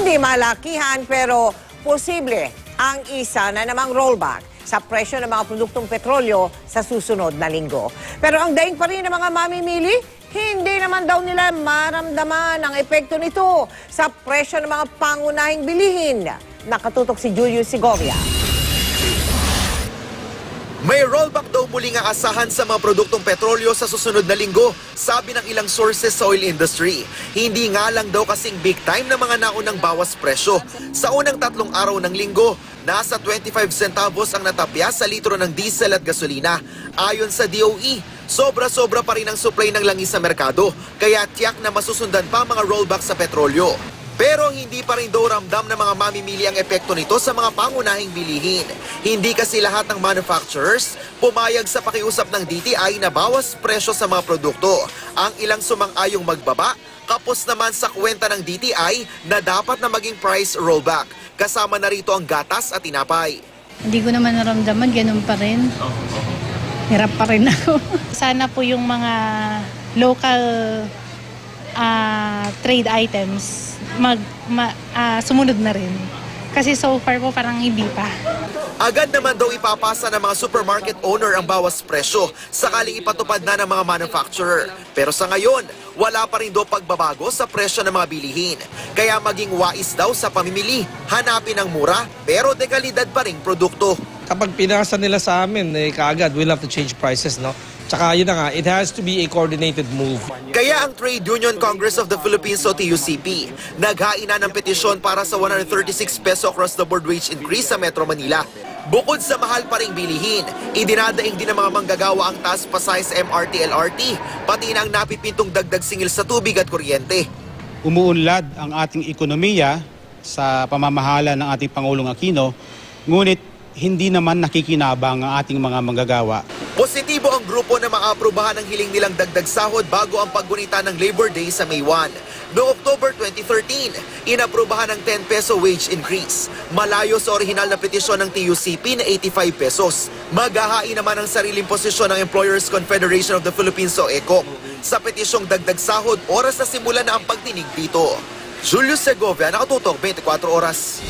Hindi malakihan pero posible ang isa na namang rollback sa presyo ng mga produktong petrolyo sa susunod na linggo. Pero ang daing pa rin ng mga mamimili, hindi naman daw nila maramdaman ang epekto nito sa presyo ng mga pangunahing bilihin. Nakatutok si Julius Segovia. May rollback daw muling aasahan sa mga produktong petrolyo sa susunod na linggo, sabi ng ilang sources sa oil industry. Hindi nga lang daw kasing big time ng mga naunang bawas presyo. Sa unang 3 araw ng linggo, nasa 25 centavos ang natapya sa litro ng diesel at gasolina. Ayon sa DOE, sobra-sobra pa rin ang supply ng langis sa merkado, kaya tiyak na masusundan pa mga rollback sa petrolyo. Pero hindi pa rin daw ramdam ng mga mamimili ang epekto nito sa mga pangunahing bilihin. Hindi kasi lahat ng manufacturers pumayag sa pakiusap ng DTI na bawas presyo sa mga produkto. Ang ilang sumang-ayong magbaba, kapos naman sa kwenta ng DTI na dapat na maging price rollback. Kasama na rito ang gatas at tinapay. Hindi ko naman naramdaman, ganun pa rin. Hirap pa rin ako. Sana po yung mga local trade items sumunod na rin. Kasi so far po parang hindi pa. Agad naman daw ipapasa ng mga supermarket owner ang bawas presyo sakaling ipatupad na ng mga manufacturer. Pero sa ngayon, wala pa rin daw pagbabago sa presyo ng mga bilihin. Kaya maging wais daw sa pamimili, hanapin ang mura pero dekalidad pa ring produkto. Kapag pinasa nila sa amin, kaagad, we'll have to change prices, no? Tsaka yun na nga, it has to be a coordinated move. Kaya ang Trade Union Congress of the Philippines o TUCP, naghain na ng petisyon para sa 136 peso across the board wage increase sa Metro Manila. Bukod sa mahal pa ring bilihin, idinadaing din ng mga manggagawa ang taas pasay sa MRT, LRT, pati na ang napipintong dagdag singil sa tubig at kuryente. Umuunlad ang ating ekonomiya sa pamamahala ng ating Pangulong Aquino, ngunit hindi naman nakikinabang ang ating mga manggagawa. Positibo ang grupo na maaprubahan ang hiling nilang dagdag sahod bago ang paggunita ng Labor Day sa May 1. Noong October 2013, inaprubahan ang 10 peso wage increase. Malayo sa orihinal na petisyon ng TUCP na 85 pesos. Maghahain naman ang sariling posisyon ng Employers Confederation of the Philippines o ECOP. Sa petisyong dagdag sahod, oras na simula na ang pagdinig dito. Julius Segovia, Nakatutok, 24 Oras.